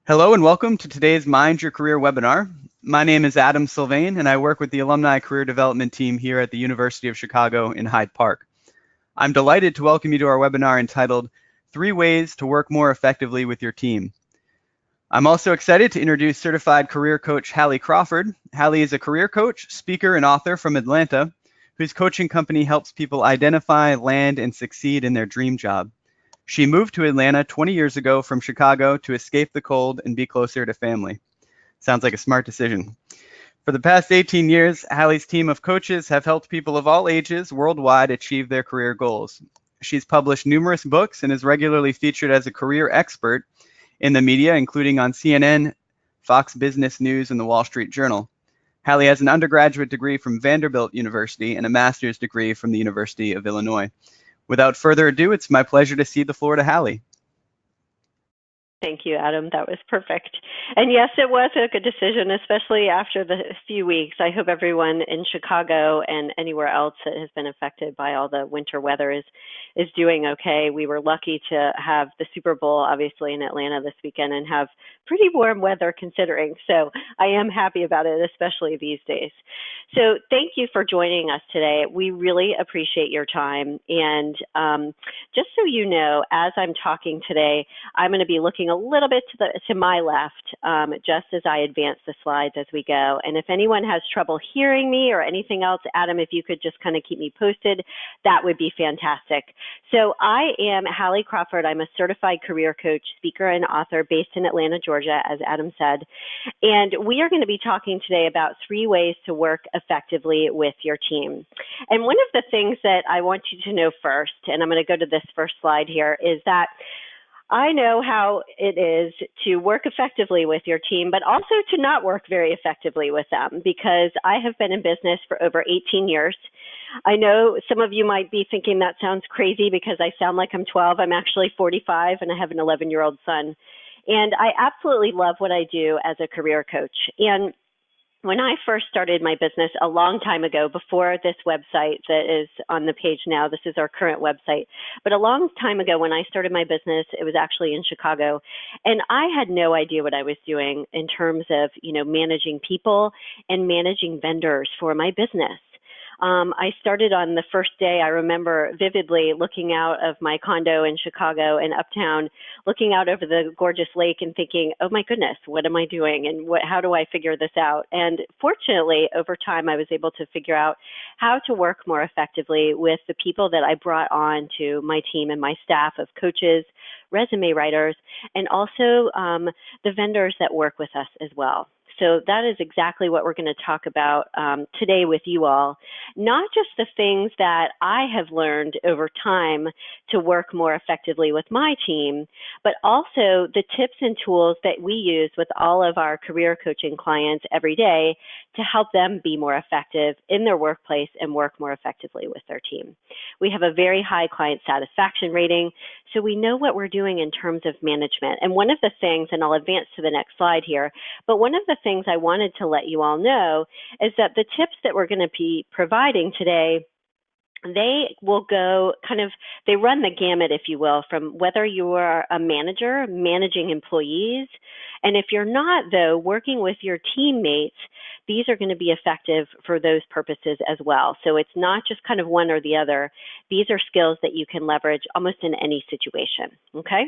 Hello and welcome to today's Mind Your Career webinar. My name is Adam Sylvain and I work with the Alumni Career Development Team here at the University of Chicago in Hyde Park. I'm delighted to welcome you to our webinar entitled 3 Ways to Work More Effectively with Your Team. I'm also excited to introduce certified career coach Hallie Crawford. Hallie is a career coach, speaker, and author from Atlanta, whose coaching company helps people identify, land, and succeed in their dream job. She moved to Atlanta 20 years ago from Chicago to escape the cold and be closer to family. Sounds like a smart decision. For the past 18 years, Hallie's team of coaches have helped people of all ages worldwide achieve their career goals. She's published numerous books and is regularly featured as a career expert in the media, including on CNN, Fox Business News, and the Wall Street Journal. Hallie has an undergraduate degree from Vanderbilt University and a master's degree from the University of Illinois. Without further ado, it's my pleasure to cede the floor to Hallie. Thank you, Adam. That was perfect. And yes, it was a good decision, especially after the few weeks. I hope everyone in Chicago and anywhere else that has been affected by all the winter weather is doing okay. We were lucky to have the Super Bowl, obviously, in Atlanta this weekend and have pretty warm weather considering. So I am happy about it, especially these days. So thank you for joining us today. We really appreciate your time. And just so you know, as I'm talking today, I'm going to be looking a little bit to my left just as I advance the slides as we go. And if anyone has trouble hearing me or anything else, Adam, if you could just kind of keep me posted, that would be fantastic. So I am Hallie Crawford. I'm a certified career coach, speaker, and author based in Atlanta, Georgia, as Adam said. And we are going to be talking today about 3 ways to work effectively with your team. And one of the things that I want you to know first, and I'm going to go to this first slide here, is that I know how it is to work effectively with your team, but also to not work very effectively with them, because I have been in business for over 18 years. I know some of you might be thinking that sounds crazy because I sound like I'm 12. I'm actually 45 and I have an 11-year-old son. And I absolutely love what I do as a career coach. And when I first started my business a long time ago, before this website that is on the page now, this is our current website, but a long time ago when I started my business, it was actually in Chicago, and I had no idea what I was doing in terms of, managing people and managing vendors for my business. I started on the first day. I remember vividly looking out of my condo in Chicago and uptown, looking out over the gorgeous lake and thinking, oh my goodness, what am I doing? And how do I figure this out? And fortunately, over time, I was able to figure out how to work more effectively with the people that I brought on to my team and my staff of coaches, resume writers, and also the vendors that work with us as well. So that is exactly what we're going to talk about today with you all. Not just the things that I have learned over time to work more effectively with my team, but also the tips and tools that we use with all of our career coaching clients every day to help them be more effective in their workplace and work more effectively with their team. We have a very high client satisfaction rating, so we know what we're doing in terms of management. And one of the things, and I'll advance to the next slide here, but one of the things I wanted to let you all know is that the tips that we're going to be providing today, they will go they run the gamut, if you will, from whether you are a manager, managing employees, and if you're not, though, working with your teammates, these are going to be effective for those purposes as well. So it's not just kind of one or the other. These are skills that you can leverage almost in any situation, okay?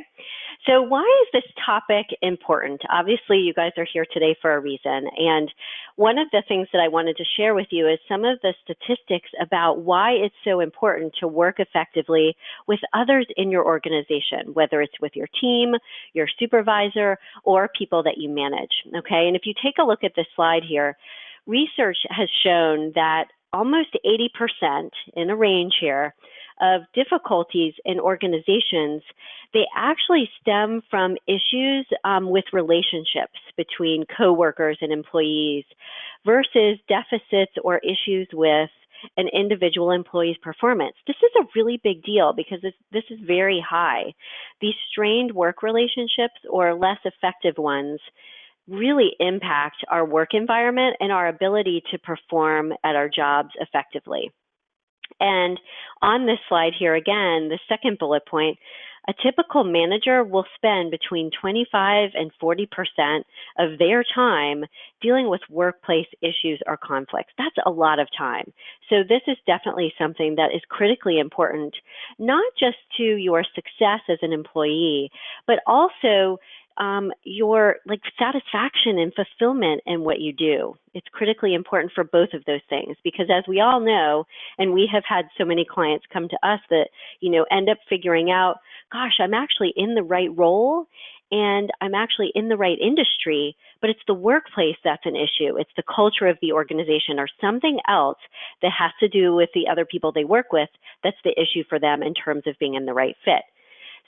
So why is this topic important? Obviously, you guys are here today for a reason. And one of the things that I wanted to share with you is some of the statistics about why it's so important to work effectively with others in your organization, whether it's with your team, your supervisor, or people that you manage, okay? And if you take a look at this slide here, research has shown that almost 80%, in a range here, of difficulties in organizations, they actually stem from issues with relationships between coworkers and employees versus deficits or issues with an individual employee's performance. This is a really big deal because this is very high. These strained work relationships or less effective ones really impact our work environment and our ability to perform at our jobs effectively. And on this slide here, again, the second bullet point, A typical manager will spend between 25 and 40% of their time dealing with workplace issues or conflicts. That's a lot of time. So this is definitely something that is critically important, not just to your success as an employee, but also your satisfaction and fulfillment in what you do. It's critically important for both of those things, because as we all know, and we have had so many clients come to us that, end up figuring out, gosh, I'm actually in the right role and I'm actually in the right industry, but it's the workplace that's an issue. It's the culture of the organization or something else that has to do with the other people they work with that's the issue for them in terms of being in the right fit.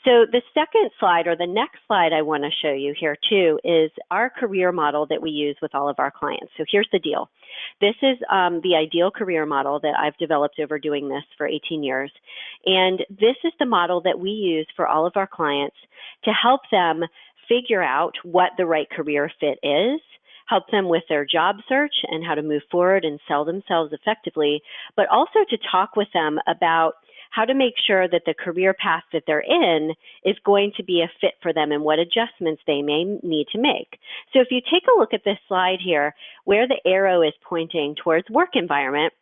So the second slide, or the next slide I want to show you here too, is our career model that we use with all of our clients. So here's the deal. This is the ideal career model that I've developed over doing this for 18 years. And this is the model that we use for all of our clients to help them figure out what the right career fit is, help them with their job search and how to move forward and sell themselves effectively, but also to talk with them about how to make sure that the career path that they're in is going to be a fit for them and what adjustments they may need to make. So if you take a look at this slide here, where the arrow is pointing towards work environment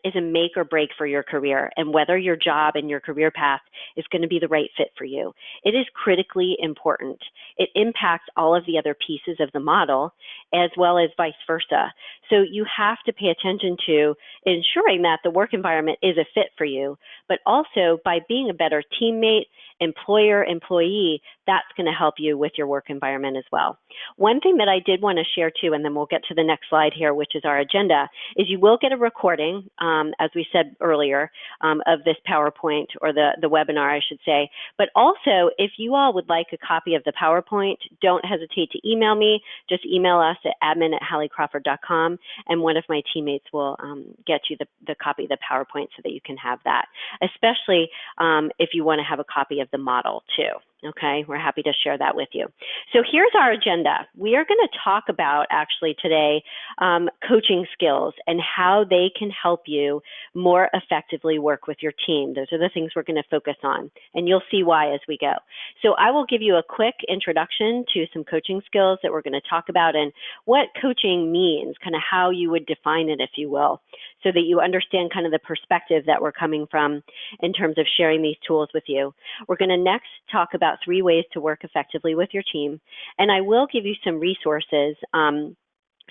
is a make or break for your career and whether your job and your career path is going to be the right fit for you. It is critically important. It impacts all of the other pieces of the model as well as vice versa. So you have to pay attention to ensuring that the work environment is a fit for you, but also by being a better teammate, employer, employee, that's going to help you with your work environment as well. One thing that I did want to share too, and then we'll get to the next slide here, which is our agenda, is you will get a recording, as we said earlier, of this PowerPoint, or the webinar, I should say. But also, if you all would like a copy of the PowerPoint, don't hesitate to email me. Just email us at admin@halliecrawford.com, and one of my teammates will get you the copy of the PowerPoint so that you can have that, especially if you want to have a copy of the model too. Okay, we're happy to share that with you. So here's our agenda. We are going to talk about actually today coaching skills and how they can help you more effectively work with your team. Those are the things we're going to focus on, and you'll see why as we go. So I will give you a quick introduction to some coaching skills that we're going to talk about and what coaching means, kind of how you would define it, if you will, so that you understand kind of the perspective that we're coming from in terms of sharing these tools with you. We're going to next talk about 3 ways to work effectively with your team, and I will give you some resources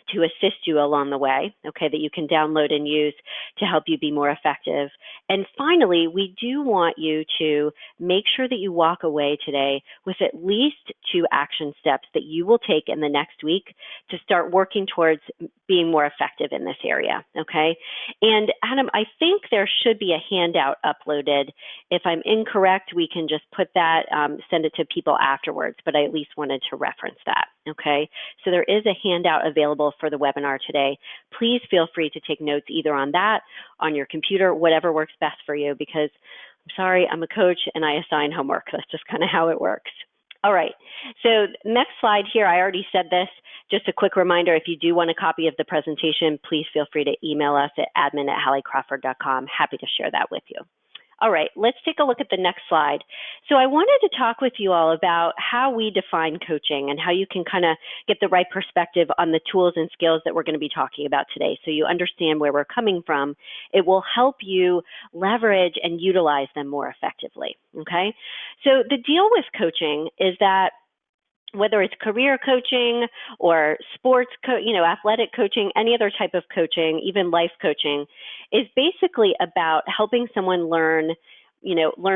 to assist you along the way, okay, that you can download and use to help you be more effective. And finally, we do want you to make sure that you walk away today with at least 2 action steps that you will take in the next week to start working towards being more effective in this area, okay? And Adam, I think there should be a handout uploaded. If I'm incorrect, we can just put that, send it to people afterwards, but I at least wanted to reference that, okay? So there is a handout available for the webinar today. Please feel free to take notes either on that, on your computer, whatever works best for you, because I'm sorry, I'm a coach and I assign homework. That's just kind of how it works. All right, so next slide here, I already said this, just a quick reminder, if you do want a copy of the presentation, please feel free to email us at admin@halliecrawford.com. Happy to share that with you. All right, let's take a look at the next slide. So I wanted to talk with you all about how we define coaching and how you can kind of get the right perspective on the tools and skills that we're going to be talking about today so you understand where we're coming from. It will help you leverage and utilize them more effectively, okay? So the deal with coaching is that whether it's career coaching or sports, athletic coaching, any other type of coaching, even life coaching, is basically about helping someone learn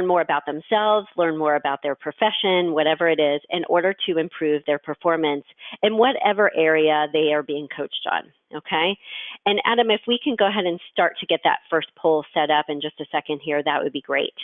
more about themselves, learn more about their profession, whatever it is, in order to improve their performance in whatever area they are being coached on, okay? And Adam, if we can go ahead and start to get that first poll set up in just a second here, that would be great.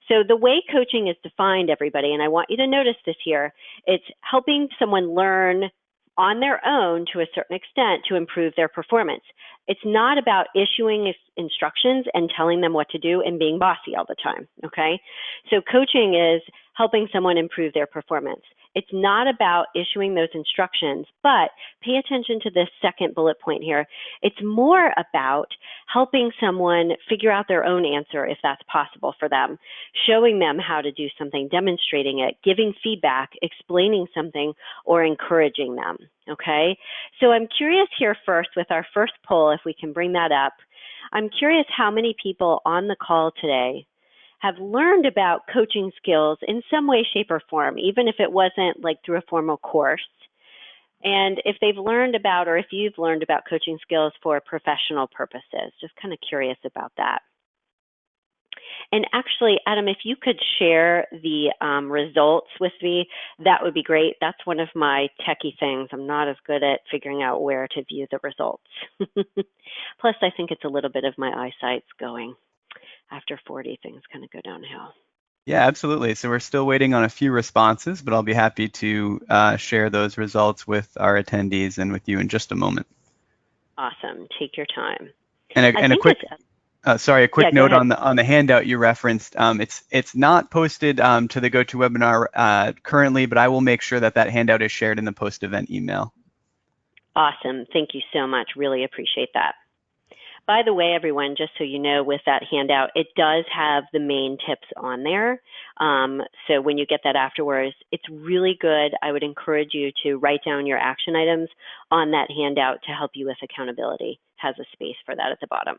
So the way coaching is defined, everybody, and I want you to notice this here, it's helping someone learn on their own to a certain extent to improve their performance. It's not about issuing instructions and telling them what to do and being bossy all the time, okay? So coaching is helping someone improve their performance. It's not about issuing those instructions, but pay attention to this second bullet point here. It's more about helping someone figure out their own answer if that's possible for them, showing them how to do something, demonstrating it, giving feedback, explaining something, or encouraging them, okay? So I'm curious here first with our first poll, if we can bring that up. I'm curious how many people on the call today have learned about coaching skills in some way, shape, or form, even if it wasn't like through a formal course. And if they've learned about, or if you've learned about coaching skills for professional purposes, just kind of curious about that. And actually, Adam, if you could share the results with me, that would be great. That's one of my techie things. I'm not as good at figuring out where to view the results. Plus, I think it's a little bit of my eyesight's going. After 40, things kind of go downhill. Yeah, absolutely. So we're still waiting on a few responses, but I'll be happy to share those results with our attendees and with you in just a moment. Awesome. Take your time. And a quick Yeah, go note ahead. on the handout you referenced. It's not posted to the GoToWebinar currently, but I will make sure that handout is shared in the post-event email. Awesome. Thank you so much. Really appreciate that. By the way, everyone, just so you know, with that handout, it does have the main tips on there. So when you get that afterwards, it's really good. I would encourage you to write down your action items on that handout to help you with accountability. It has a space for that at the bottom.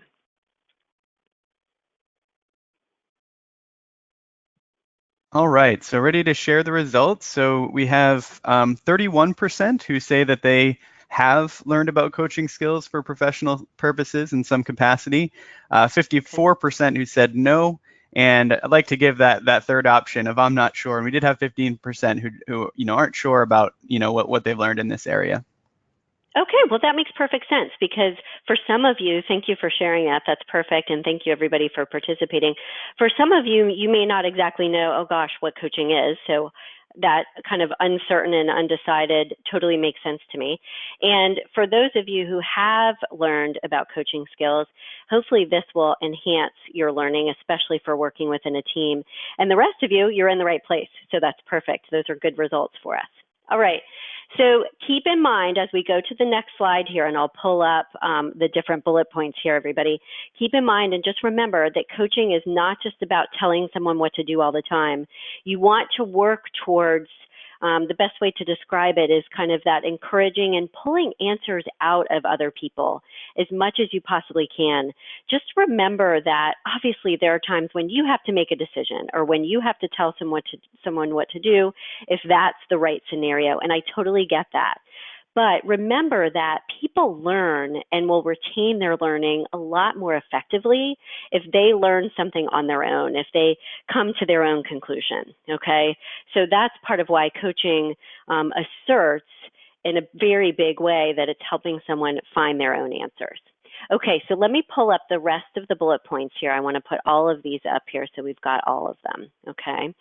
All right, so ready to share the results. So we have 31% who say that they have learned about coaching skills for professional purposes in some capacity, 54% who said no, and I'd like to give that third option of I'm not sure. And we did have 15% who aren't sure about what they've learned in this area. Okay, well, that makes perfect sense because for some of you, thank you for sharing that. That's perfect. And thank you, everybody, for participating. For some of you, you may not exactly know, oh, gosh, what coaching is. So that kind of uncertain and undecided totally makes sense to me. And for those of you who have learned about coaching skills, hopefully this will enhance your learning, especially for working within a team. And the rest of you, you're in the right place. So that's perfect. Those are good results for us. All right. So keep in mind as we go to the next slide here, and I'll pull up the different bullet points here, everybody. Keep in mind and just remember that coaching is not just about telling someone what to do all the time. You want to work towards the best way to describe it is kind of that encouraging and pulling answers out of other people as much as you possibly can. Just remember that obviously there are times when you have to make a decision or when you have to tell someone what to do if that's the right scenario, and I totally get that. But remember that people learn and will retain their learning a lot more effectively if they learn something on their own, if they come to their own conclusion, okay? So that's part of why coaching asserts in a very big way that it's helping someone find their own answers. Okay, so let me pull up the rest of the bullet points here. I want to put all of these up here so we've got all of them, okay?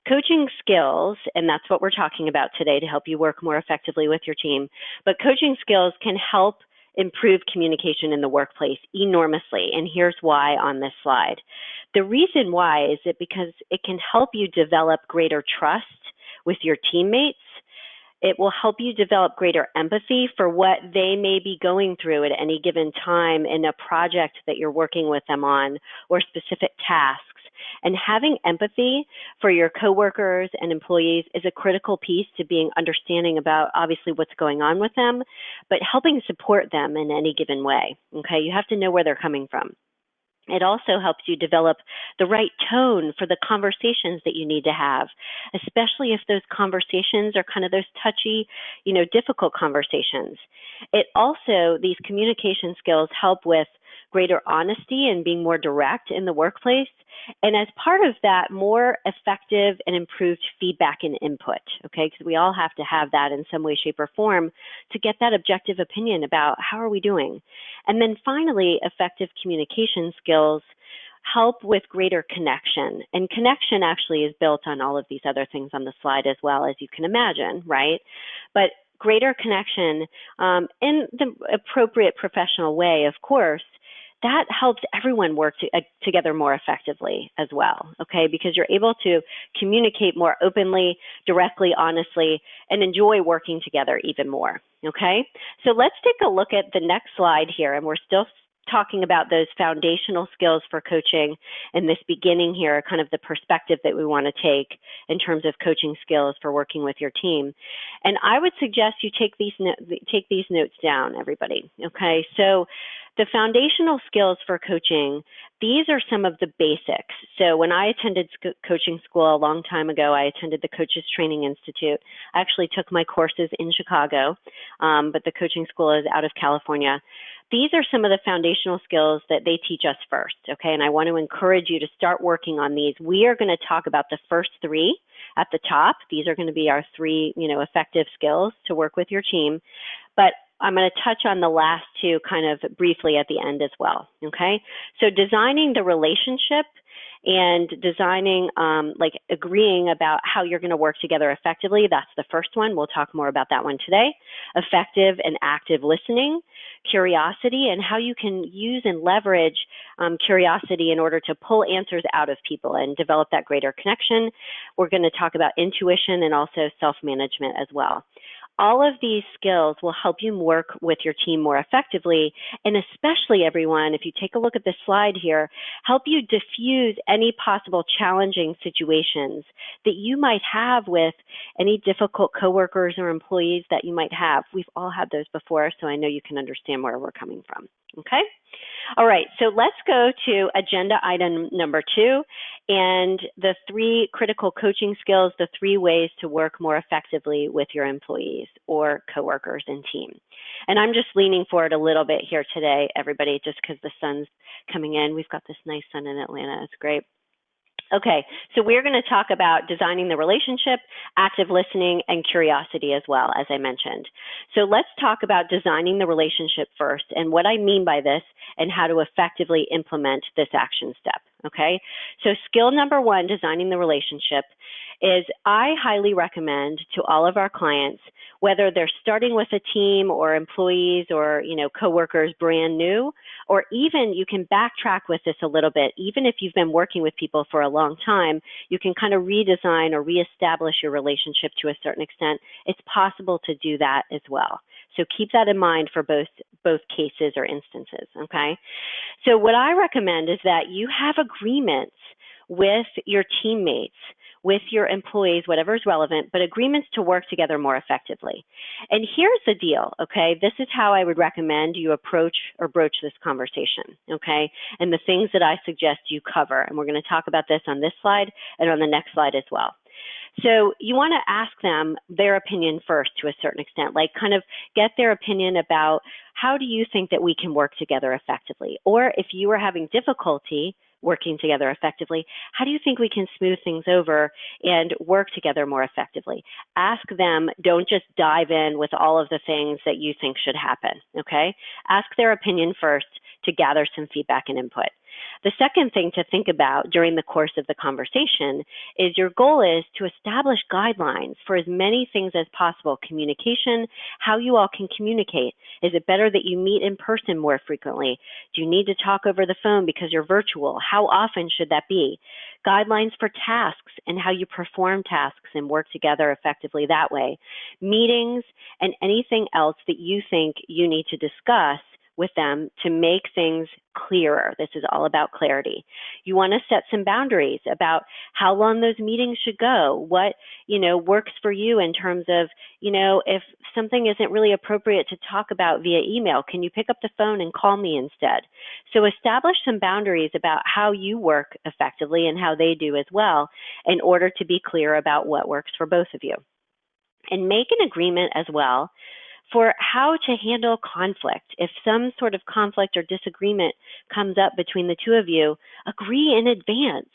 Coaching skills, and that's what we're talking about today to help you work more effectively with your team, but coaching skills can help improve communication in the workplace enormously, and here's why on this slide. The reason why is that because it can help you develop greater trust with your teammates. It will help you develop greater empathy for what they may be going through at any given time in a project that you're working with them on or specific tasks. And having empathy for your coworkers and employees is a critical piece to being understanding about obviously what's going on with them, but helping support them in any given way. Okay, you have to know where they're coming from. It also helps you develop the right tone for the conversations that you need to have, especially if those conversations are kind of those touchy, difficult conversations. It also, these communication skills help with greater honesty and being more direct in the workplace. And as part of that, more effective and improved feedback and input, okay? Because we all have to have that in some way, shape, or form to get that objective opinion about how are we doing. And then finally, effective communication skills help with greater connection. And connection actually is built on all of these other things on the slide as well, as you can imagine, right? But greater connection in the appropriate professional way, of course, that helps everyone work together more effectively as well, okay? Because you're able to communicate more openly, directly, honestly, and enjoy working together even more, okay? So let's take a look at the next slide here, and we're still talking about those foundational skills for coaching in this beginning here, kind of the perspective that we want to take in terms of coaching skills for working with your team. And I would suggest you take these notes down, everybody, okay? So the foundational skills for coaching, these are some of the basics. So when I attended coaching school a long time ago, I attended the Coaches Training Institute. I actually took my courses in Chicago, but the coaching school is out of California. These are some of the foundational skills that they teach us first, okay? And I want to encourage you to start working on these. We are going to talk about the first three at the top. These are going to be our three, effective skills to work with your team. But I'm going to touch on the last two kind of briefly at the end as well, okay? So designing the relationship and designing, agreeing about how you're going to work together effectively. That's the first one. We'll talk more about that one today. Effective and active listening, curiosity, and how you can use and leverage curiosity in order to pull answers out of people and develop that greater connection. We're going to talk about intuition and also self-management as well. All of these skills will help you work with your team more effectively, and especially, everyone, if you take a look at this slide here, help you diffuse any possible challenging situations that you might have with any difficult coworkers or employees that you might have. We've all had those before, so I know you can understand where we're coming from, okay? All right, so let's go to agenda item number 2 and the 3 critical coaching skills, the 3 ways to work more effectively with your employees or coworkers and team. And I'm just leaning forward a little bit here today, everybody, just because the sun's coming in. We've got this nice sun in Atlanta. It's great. Okay, so we're going to talk about designing the relationship, active listening, and curiosity as well, as I mentioned. So let's talk about designing the relationship first and what I mean by this and how to effectively implement this action step, okay? So skill number 1, designing the relationship, is I highly recommend to all of our clients, whether they're starting with a team or employees or, coworkers brand new, or even you can backtrack with this a little bit. Even if you've been working with people for a long time, you can kind of redesign or reestablish your relationship to a certain extent. It's possible to do that as well. So keep that in mind for both cases or instances, okay? So what I recommend is that you have agreements with your teammates, with your employees, whatever is relevant, but agreements to work together more effectively. And here's the deal, okay? This is how I would recommend you approach or broach this conversation, okay? And the things that I suggest you cover. And we're going to talk about this on this slide and on the next slide as well. So you want to ask them their opinion first to a certain extent, like kind of get their opinion about how do you think that we can work together effectively? Or if you are having difficulty working together effectively, how do you think we can smooth things over and work together more effectively? Ask them, don't just dive in with all of the things that you think should happen, okay? Ask their opinion first to gather some feedback and input. The second thing to think about during the course of the conversation is your goal is to establish guidelines for as many things as possible. Communication, how you all can communicate. Is it better that you meet in person more frequently? Do you need to talk over the phone because you're virtual? How often should that be? Guidelines for tasks and how you perform tasks and work together effectively that way. Meetings and anything else that you think you need to discuss with them to make things clearer. This is all about clarity. You want to set some boundaries about how long those meetings should go, what, works for you in terms of, if something isn't really appropriate to talk about via email, can you pick up the phone and call me instead? So establish some boundaries about how you work effectively and how they do as well in order to be clear about what works for both of you. And make an agreement as well for how to handle conflict. If some sort of conflict or disagreement comes up between the two of you, agree in advance.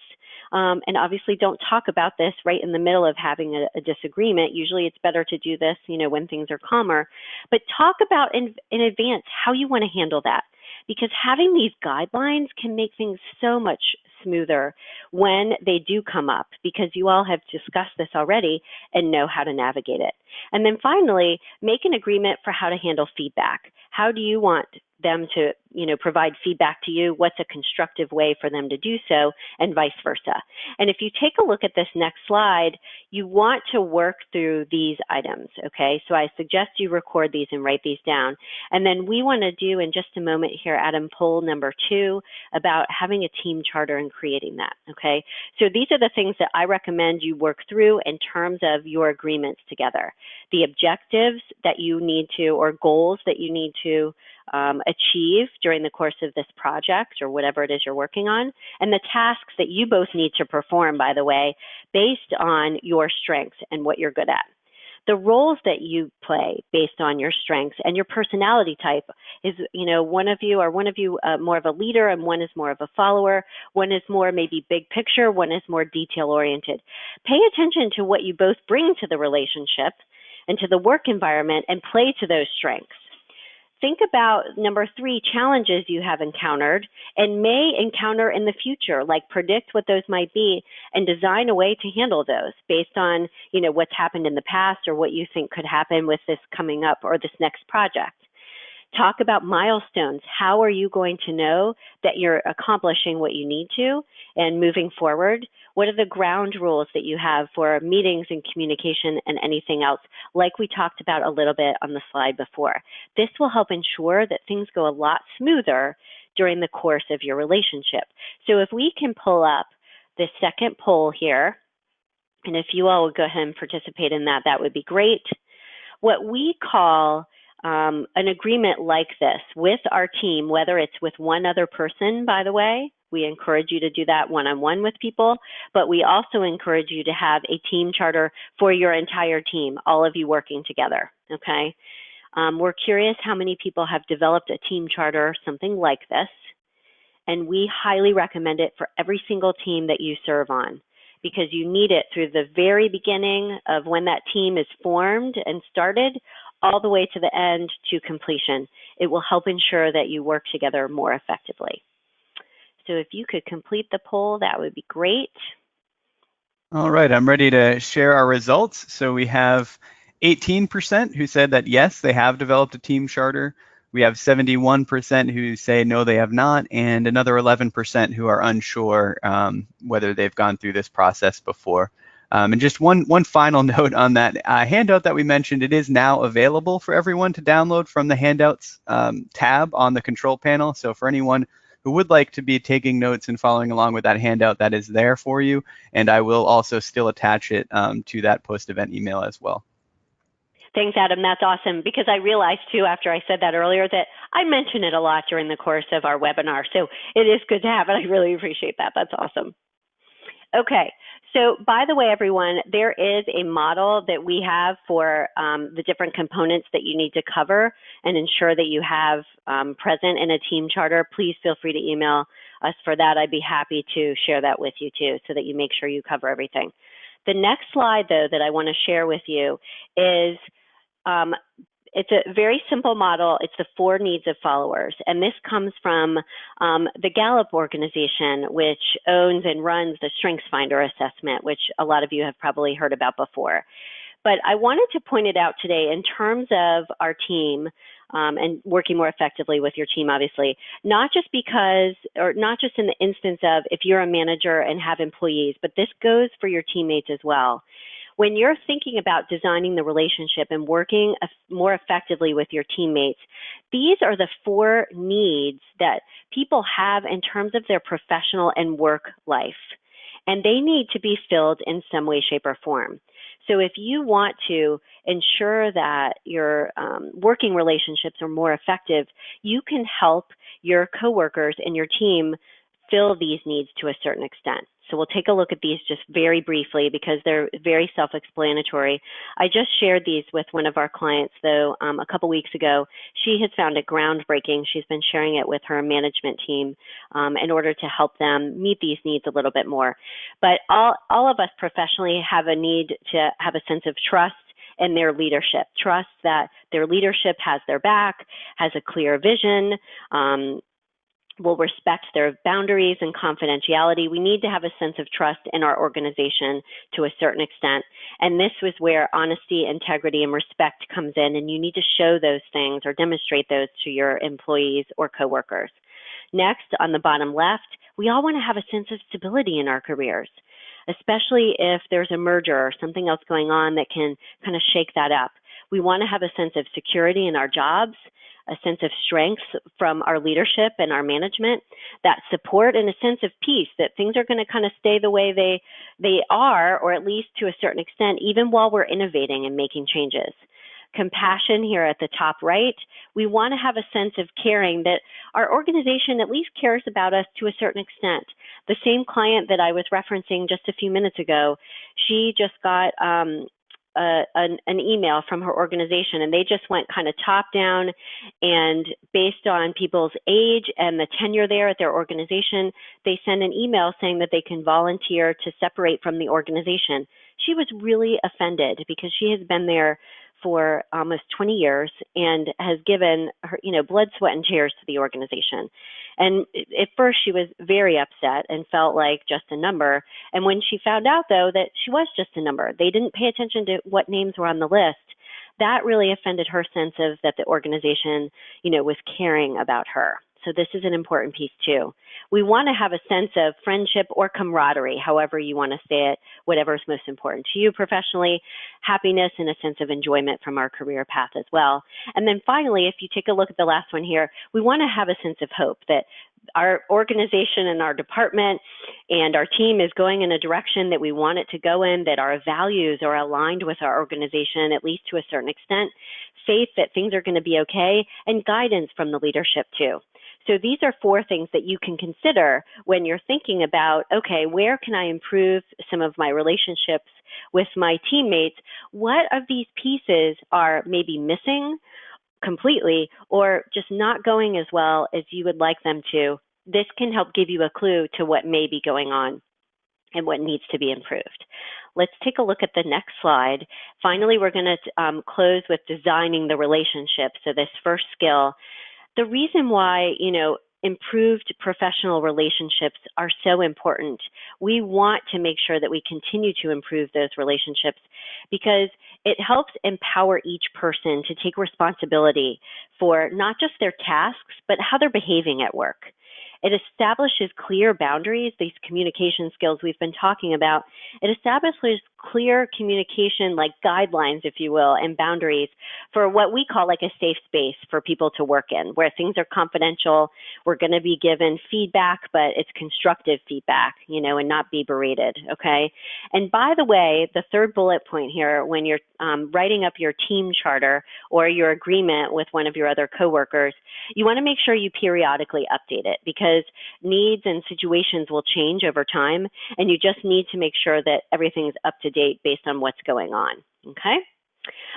And obviously don't talk about this right in the middle of having a disagreement. Usually it's better to do this, when things are calmer. But talk about in advance how you want to handle that. Because having these guidelines can make things so much smoother when they do come up, because you all have discussed this already and know how to navigate it. And then finally, make an agreement for how to handle feedback. How do you want them to, provide feedback to you, what's a constructive way for them to do so, and vice versa. And if you take a look at this next slide, you want to work through these items, okay? So I suggest you record these and write these down. And then we want to do in just a moment here, Adam, poll number 2 about having a team charter and creating that, okay? So these are the things that I recommend you work through in terms of your agreements together. The objectives that you need to, or goals that you need to achieve during the course of this project or whatever it is you're working on, and the tasks that you both need to perform, by the way, based on your strengths and what you're good at. The roles that you play based on your strengths and your personality type is, one of you more of a leader and one is more of a follower. One is more maybe big picture, one is more detail oriented. Pay attention to what you both bring to the relationship and to the work environment and play to those strengths. Think about number 3, challenges you have encountered and may encounter in the future, like predict what those might be and design a way to handle those based on, what's happened in the past or what you think could happen with this coming up or this next project. Talk about milestones. How are you going to know that you're accomplishing what you need to and moving forward? What are the ground rules that you have for meetings and communication and anything else, like we talked about a little bit on the slide before? This will help ensure that things go a lot smoother during the course of your relationship. So if we can pull up the second poll here, and if you all would go ahead and participate in that, that would be great. What we call an agreement like this with our team, whether it's with one other person, by the way, we encourage you to do that one-on-one with people, but we also encourage you to have a team charter for your entire team, all of you working together, okay? We're curious how many people have developed a team charter, something like this, and we highly recommend it for every single team that you serve on, because you need it through the very beginning of when that team is formed and started, all the way to the end to completion. It will help ensure that you work together more effectively. So if you could complete the poll, that would be great. All right, I'm ready to share our results. So we have 18% who said that yes, they have developed a team charter. We have 71% who say no, they have not, and another 11% who are unsure whether they've gone through this process before. And just one final note on that handout that we mentioned, it is now available for everyone to download from the handouts tab on the control panel. So for anyone who would like to be taking notes and following along with that handout, that is there for you. And I will also still attach it to that post-event email as well. Thanks, Adam. That's awesome, because I realized too after I said that earlier that I mention it a lot during the course of our webinar. So it is good to have it. I really appreciate that. That's awesome. Okay, so by the way, everyone, there is a model that we have for the different components that you need to cover and ensure that you have present in a team charter. Please feel free to email us for that. I'd be happy to share that with you too, so that you make sure you cover everything. The next slide, though, that I want to share with you is it's a very simple model. It's the 4 needs of followers. And this comes from the Gallup organization, which owns and runs the StrengthsFinder assessment, which a lot of you have probably heard about before. But I wanted to point it out today in terms of our team and working more effectively with your team, obviously, not just because, or not just in the instance of if you're a manager and have employees, but this goes for your teammates as well. When you're thinking about designing the relationship and working more effectively with your teammates, these are the 4 needs that people have in terms of their professional and work life. And they need to be filled in some way, shape, or form. So if you want to ensure that your working relationships are more effective, you can help your coworkers and your team fill these needs to a certain extent. So we'll take a look at these just very briefly because they're very self-explanatory. I just shared these with one of our clients, though, a couple weeks ago. She has found it groundbreaking. She's been sharing it with her management team in order to help them meet these needs a little bit more. But all of us professionally have a need to have a sense of trust in their leadership, trust that their leadership has their back, has a clear vision, We'll respect their boundaries and confidentiality. We need to have a sense of trust in our organization to a certain extent. And this was where honesty, integrity, and respect comes in. And you need to show those things or demonstrate those to your employees or coworkers. Next, on the bottom left, we all want to have a sense of stability in our careers, especially if there's a merger or something else going on that can kind of shake that up. We want to have a sense of security in our jobs, a sense of strength from our leadership and our management, that support and a sense of peace, that things are going to kind of stay the way they are, or at least to a certain extent, even while we're innovating and making changes. Compassion here at the top right, we want to have a sense of caring, that our organization at least cares about us to a certain extent. The same client that I was referencing just a few minutes ago, she just got an email from her organization, and they just went kind of top down, and based on people's age and the tenure there at their organization, they send an email saying that they can volunteer to separate from the organization. She was really offended because she has been there for almost 20 years and has given her, blood, sweat, and tears to the organization. And at first she was very upset and felt like just a number. And when she found out, though, that she was just a number, they didn't pay attention to what names were on the list, that really offended her sense of that the organization, was caring about her. So this is an important piece too. We want to have a sense of friendship or camaraderie, however you want to say it, whatever is most important to you professionally, happiness and a sense of enjoyment from our career path as well. And then finally, if you take a look at the last one here, we want to have a sense of hope that our organization and our department and our team is going in a direction that we want it to go in, that our values are aligned with our organization, at least to a certain extent, faith that things are going to be okay, and guidance from the leadership too. So these are 4 things that you can consider when you're thinking about, okay, where can I improve some of my relationships with my teammates? What of these pieces are maybe missing completely or just not going as well as you would like them to? This can help give you a clue to what may be going on and what needs to be improved. Let's take a look at the next slide. Finally, we're going to close with designing the relationship. So this first skill, the reason why, improved professional relationships are so important. We want to make sure that we continue to improve those relationships because it helps empower each person to take responsibility for not just their tasks, but how they're behaving at work. It establishes clear boundaries, these communication skills we've been talking about. It establishes clear communication, like guidelines, if you will, and boundaries for what we call like a safe space for people to work in, where things are confidential. We're going to be given feedback, but it's constructive feedback, and not be berated, okay? And by the way, the third bullet point here, when you're writing up your team charter or your agreement with one of your other coworkers, you want to make sure you periodically update it because needs and situations will change over time, and you just need to make sure that everything's up to date based on what's going on, okay?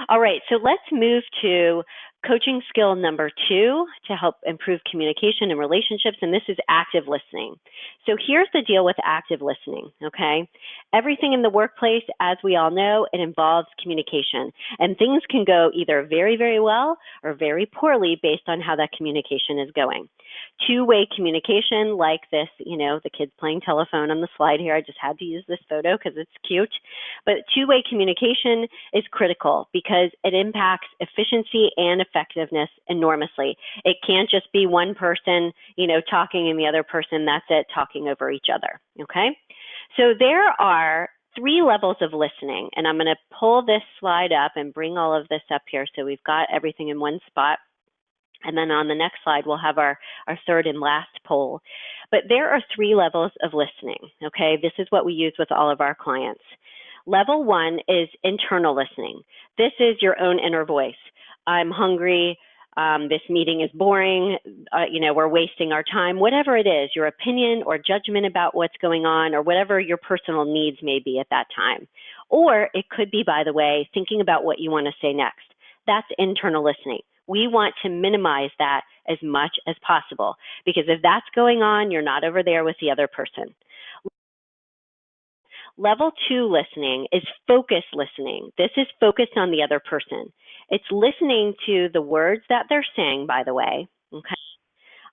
All right, so let's move to coaching skill number 2 to help improve communication and relationships, and this is active listening. So here's the deal with active listening, okay? Everything in the workplace, as we all know, it involves communication, and things can go either very, very well or very poorly based on how that communication is going. Two-way communication like this, the kids playing telephone on the slide here. I just had to use this photo because it's cute. But two-way communication is critical because it impacts efficiency and effectiveness enormously. It can't just be one person, talking and the other person, that's it, talking over each other, okay? So there are 3 levels of listening, and I'm going to pull this slide up and bring all of this up here so we've got everything in one spot. And then on the next slide, we'll have our third and last poll. But there are 3 levels of listening, okay? This is what we use with all of our clients. Level 1 is internal listening. This is your own inner voice. I'm hungry. This meeting is boring. We're wasting our time. Whatever it is, your opinion or judgment about what's going on or whatever your personal needs may be at that time. Or it could be, by the way, thinking about what you want to say next. That's internal listening. We want to minimize that as much as possible because if that's going on, you're not over there with the other person. Level 2 listening is focused listening. This is focused on the other person. It's listening to the words that they're saying, by the way, okay?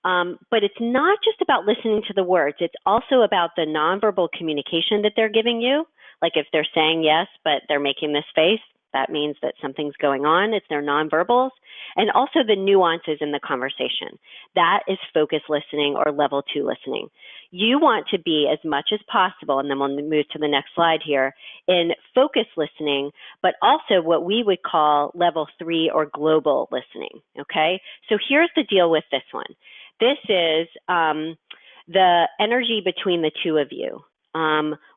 But it's not just about listening to the words. It's also about the nonverbal communication that they're giving you. Like if they're saying yes, but they're making this face, that means that something's going on. It's their nonverbals. And also the nuances in the conversation. That is focused listening or level 2 listening. You want to be as much as possible, and then we'll move to the next slide here, in focused listening, but also what we would call level 3 or global listening, okay? So here's the deal with this one. This is the energy between the two of you.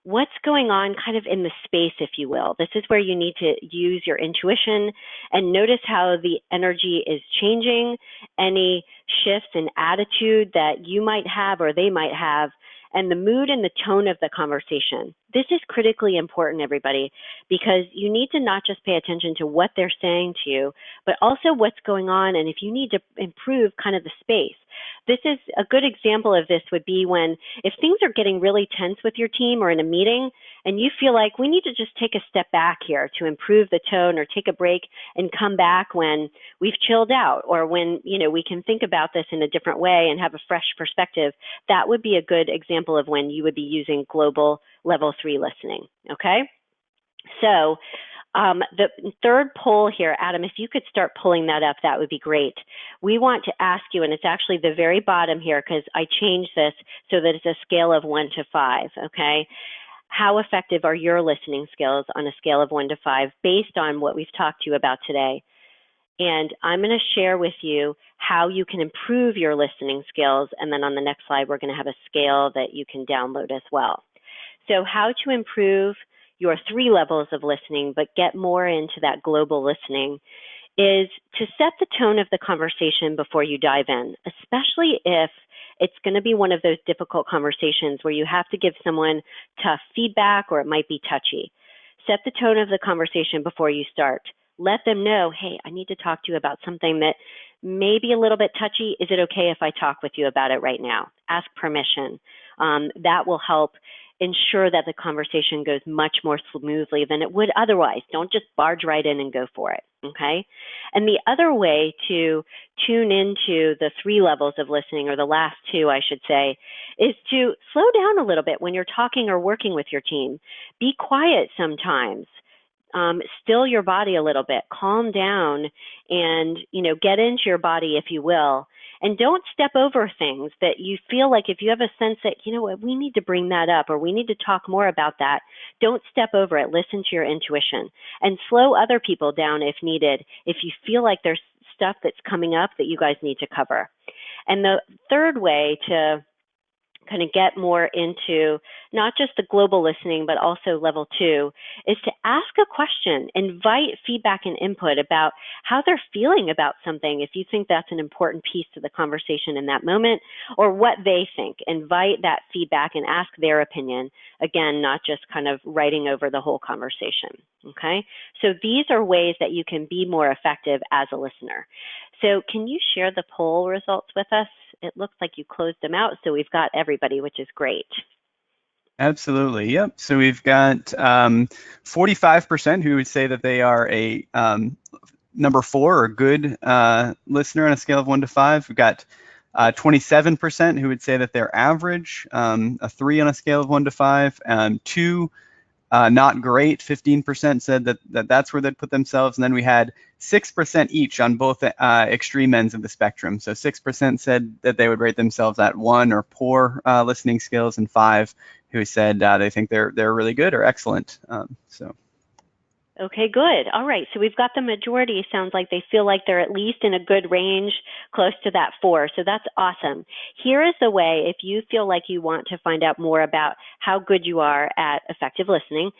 What's going on kind of in the space, if you will. This is where you need to use your intuition and notice how the energy is changing, any shifts in attitude that you might have or they might have, and the mood and the tone of the conversation. This is critically important, everybody, because you need to not just pay attention to what they're saying to you, but also what's going on and if you need to improve kind of the space. This is a good example of this would be when if things are getting really tense with your team or in a meeting and you feel like we need to just take a step back here to improve the tone or take a break and come back when we've chilled out or when, you know, we can think about this in a different way and have a fresh perspective, that would be a good example of when you would be using global level 3 listening, okay? So the third poll here, Adam, if you could start pulling that up, that would be great. We want to ask you, and it's actually the very bottom here because I changed this so that it's a scale of 1 to 5, okay? How effective are your listening skills on a scale of 1 to 5 based on what we've talked to you about today? And I'm going to share with you how you can improve your listening skills. And then on the next slide, we're going to have a scale that you can download as well. So how to improve your 3 levels of listening, but get more into that global listening, is to set the tone of the conversation before you dive in, especially if it's going to be one of those difficult conversations where you have to give someone tough feedback or it might be touchy. Set the tone of the conversation before you start. Let them know, hey, I need to talk to you about something that may be a little bit touchy. Is it okay if I talk with you about it right now? Ask permission. That will help ensure that the conversation goes much more smoothly than it would otherwise. Don't just barge right in and go for it, okay? And the other way to tune into the 3 levels of listening, or the last 2, I should say, is to slow down a little bit when you're talking or working with your team. Be quiet sometimes. Still your body a little bit, calm down, and, you know, get into your body, if you will. And don't step over things that you feel like if you have a sense that, you know what, we need to bring that up or we need to talk more about that, don't step over it. Listen to your intuition and slow other people down if needed, if you feel like there's stuff that's coming up that you guys need to cover. And the third way to kind of get more into not just the global listening, but also level 2, is to ask a question, invite feedback and input about how they're feeling about something, if you think that's an important piece to the conversation in that moment, or what they think. Invite that feedback and ask their opinion. Again, not just kind of writing over the whole conversation, okay? So these are ways that you can be more effective as a listener. So can you share the poll results with us? It looks like you closed them out, so we've got everybody, which is great. Absolutely. Yep. So we've got 45% who would say that they are a number 4 or good listener on a scale of 1 to 5. We've got 27% who would say that they're average, a 3 on a scale of 1 to 5, 2 not great. 15% said that that's where they'd put themselves. And then we had 6% each on both extreme ends of the spectrum. So 6% said that they would rate themselves at 1 or poor listening skills, and 5 who said they think they're really good or excellent. Okay, good. All right. So we've got the majority. Sounds like they feel like they're at least in a good range, close to that 4. So that's awesome. Here is the way, if you feel like you want to find out more about how good you are at effective listening,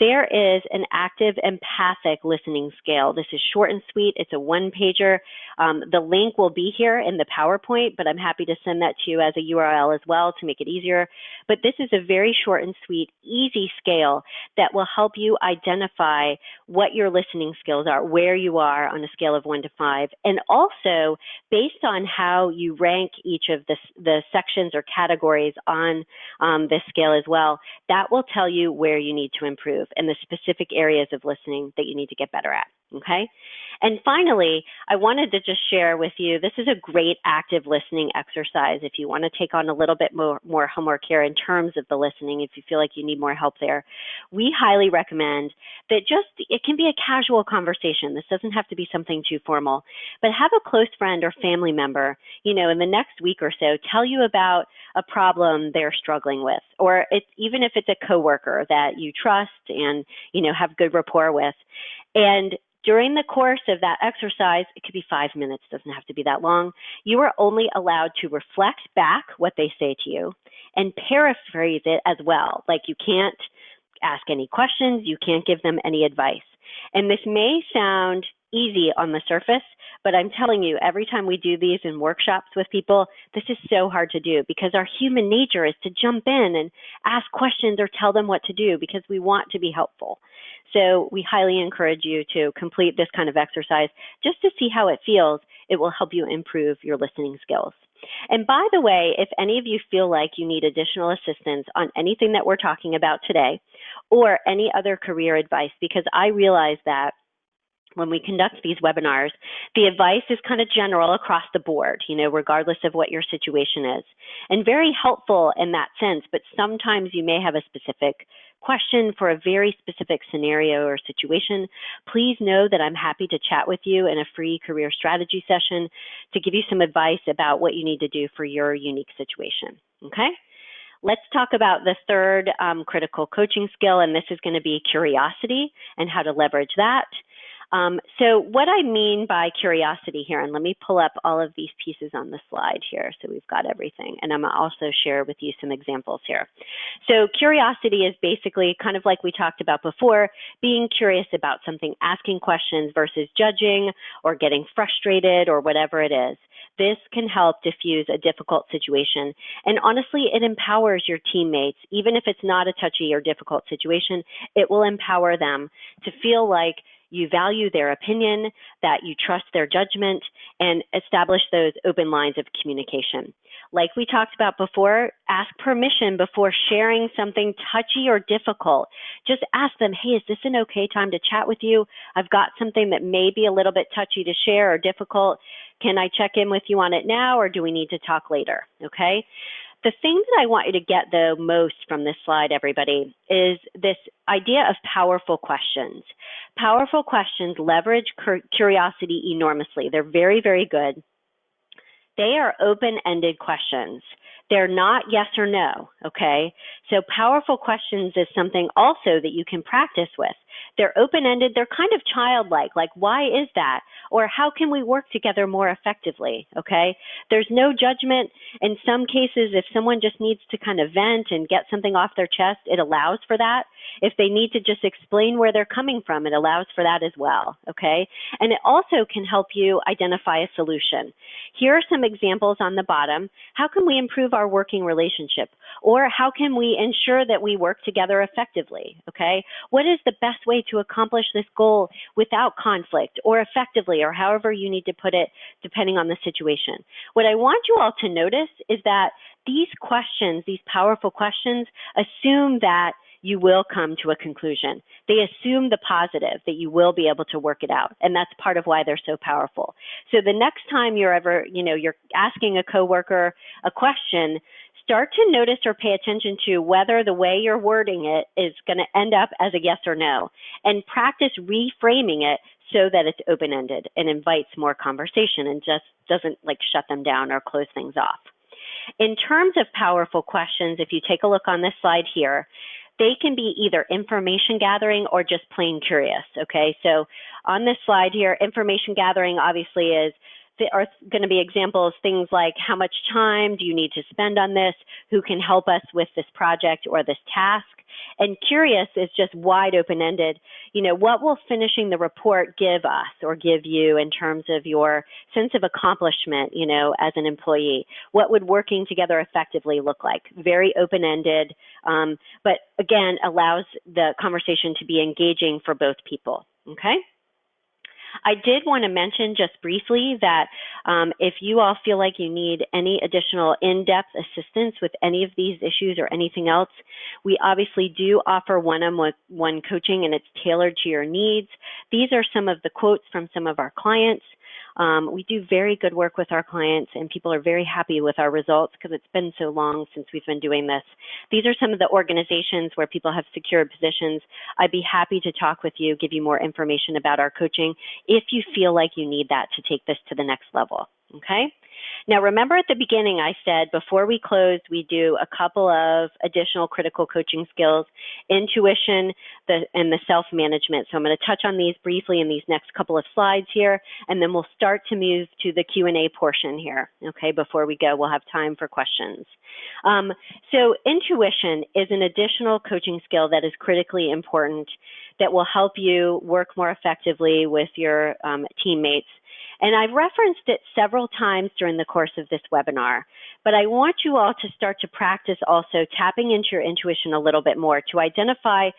there is an active empathic listening scale. This is short and sweet. It's a 1-pager. The link will be here in the PowerPoint, but I'm happy to send that to you as a URL as well to make it easier. But this is a very short and sweet, easy scale that will help you identify what your listening skills are, where you are on a scale of 1 to 5, and also based on how you rank each of the sections or categories on this scale as well, that will tell you where you need to improve and the specific areas of listening that you need to get better at. Okay. And finally, I wanted to just share with you, this is a great active listening exercise if you want to take on a little bit more homework here in terms of the listening, if you feel like you need more help there. We highly recommend that it can be a casual conversation. This doesn't have to be something too formal, but have a close friend or family member, in the next week or so, tell you about a problem they're struggling with, or even if it's a coworker that you trust and, have good rapport with. And during the course of that exercise, it could be 5 minutes, doesn't have to be that long, you are only allowed to reflect back what they say to you and paraphrase it as well. Like, you can't ask any questions, you can't give them any advice. And this may sound easy on the surface, but I'm telling you, every time we do these in workshops with people, this is so hard to do because our human nature is to jump in and ask questions or tell them what to do because we want to be helpful. So we highly encourage you to complete this kind of exercise just to see how it feels. It will help you improve your listening skills. And by the way, if any of you feel like you need additional assistance on anything that we're talking about today or any other career advice, because I realize that when we conduct these webinars, the advice is kind of general across the board, regardless of what your situation is, and very helpful in that sense. But sometimes you may have a specific question for a very specific scenario or situation. Please know that I'm happy to chat with you in a free career strategy session to give you some advice about what you need to do for your unique situation. Okay? Let's talk about the third critical coaching skill, and this is going to be curiosity and how to leverage that. So what I mean by curiosity here, and let me pull up all of these pieces on the slide here so we've got everything, and I'm going to also share with you some examples here. So curiosity is basically kind of like we talked about before, being curious about something, asking questions versus judging or getting frustrated or whatever it is. This can help diffuse a difficult situation, and honestly, it empowers your teammates. Even if it's not a touchy or difficult situation, it will empower them to feel like you value their opinion, that you trust their judgment, and establish those open lines of communication. Like we talked about before, ask permission before sharing something touchy or difficult. Just ask them, hey, is this an okay time to chat with you? I've got something that may be a little bit touchy to share or difficult. Can I check in with you on it now, or do we need to talk later? Okay. The thing that I want you to get the most from this slide, everybody, is this idea of powerful questions. Powerful questions leverage curiosity enormously. They're very, very good. They are open-ended questions. They're not yes or no, okay? So powerful questions is something also that you can practice with. They're open-ended. They're kind of childlike, like, why is that? Or how can we work together more effectively, okay? There's no judgment. In some cases, if someone just needs to kind of vent and get something off their chest, it allows for that. If they need to just explain where they're coming from, it allows for that as well, okay? And it also can help you identify a solution. Here are some examples on the bottom. How can we improve our working relationship? Or how can we ensure that we work together effectively, okay? What is the best way to accomplish this goal without conflict or effectively, or however you need to put it, depending on the situation? What I want you all to notice is that these questions, these powerful questions, assume that you will come to a conclusion. They assume the positive, that you will be able to work it out. And that's part of why they're so powerful. So the next time you're you're asking a coworker a question, start to notice or pay attention to whether the way you're wording it is going to end up as a yes or no, and practice reframing it so that it's open-ended and invites more conversation and just doesn't shut them down or close things off. In terms of powerful questions, if you take a look on this slide here, they can be either information gathering or just plain curious, okay? So on this slide here, information gathering obviously are going to be examples, things like how much time do you need to spend on this, who can help us with this project or this task, and curious is just wide open-ended. What will finishing the report give us or give you in terms of your sense of accomplishment, as an employee? What would working together effectively look like? Very open-ended, but again, allows the conversation to be engaging for both people, okay? I did want to mention just briefly that If you all feel like you need any additional in-depth assistance with any of these issues or anything else, we obviously do offer one-on-one coaching, and it's tailored to your needs. These are some of the quotes from some of our clients. We do very good work with our clients, and people are very happy with our results because it's been so long since we've been doing this. These are some of the organizations where people have secured positions. I'd be happy to talk with you, give you more information about our coaching if you feel like you need that to take this to the next level, okay? Now, remember at the beginning I said before we closed, we do a couple of additional critical coaching skills, intuition and the self-management. So I'm going to touch on these briefly in these next couple of slides here, and then we'll start to move to the Q&A portion here, okay? Before we go, we'll have time for questions. So intuition is an additional coaching skill that is critically important that will help you work more effectively with your teammates. And I've referenced it several times during the course of this webinar, but I want you all to start to practice also tapping into your intuition a little bit more to identify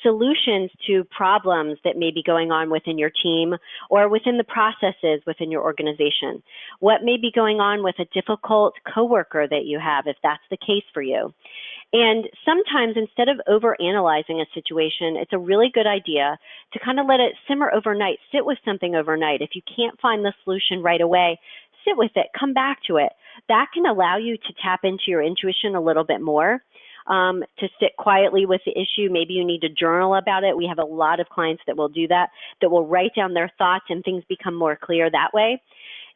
solutions to problems that may be going on within your team or within the processes within your organization. What may be going on with a difficult coworker that you have, if that's the case for you. And sometimes instead of overanalyzing a situation, it's a really good idea to kind of let it simmer overnight, sit with something overnight. If you can't find the solution right away, sit with it, come back to it. That can allow you to tap into your intuition a little bit more, to sit quietly with the issue. Maybe you need to journal about it. We have a lot of clients that will do that, that will write down their thoughts and things become more clear that way.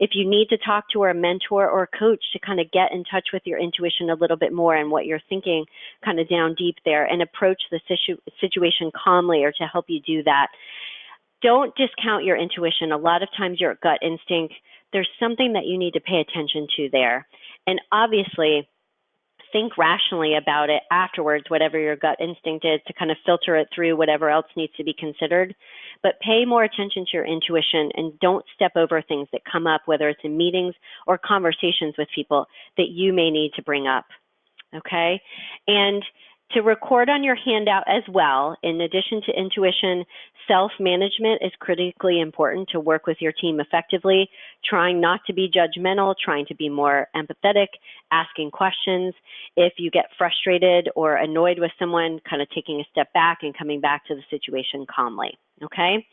If you need to talk to a mentor or a coach to kind of get in touch with your intuition a little bit more and what you're thinking kind of down deep there and approach the situation calmly or to help you do that. Don't discount your intuition. A lot of times your gut instinct, there's something that you need to pay attention to there. And obviously, think rationally about it afterwards, whatever your gut instinct is, to kind of filter it through whatever else needs to be considered. But pay more attention to your intuition and don't step over things that come up, whether it's in meetings or conversations with people that you may need to bring up, okay? And to record on your handout as well, in addition to intuition, self-management is critically important to work with your team effectively, trying not to be judgmental, trying to be more empathetic, asking questions. If you get frustrated or annoyed with someone, kind of taking a step back and coming back to the situation calmly, okay?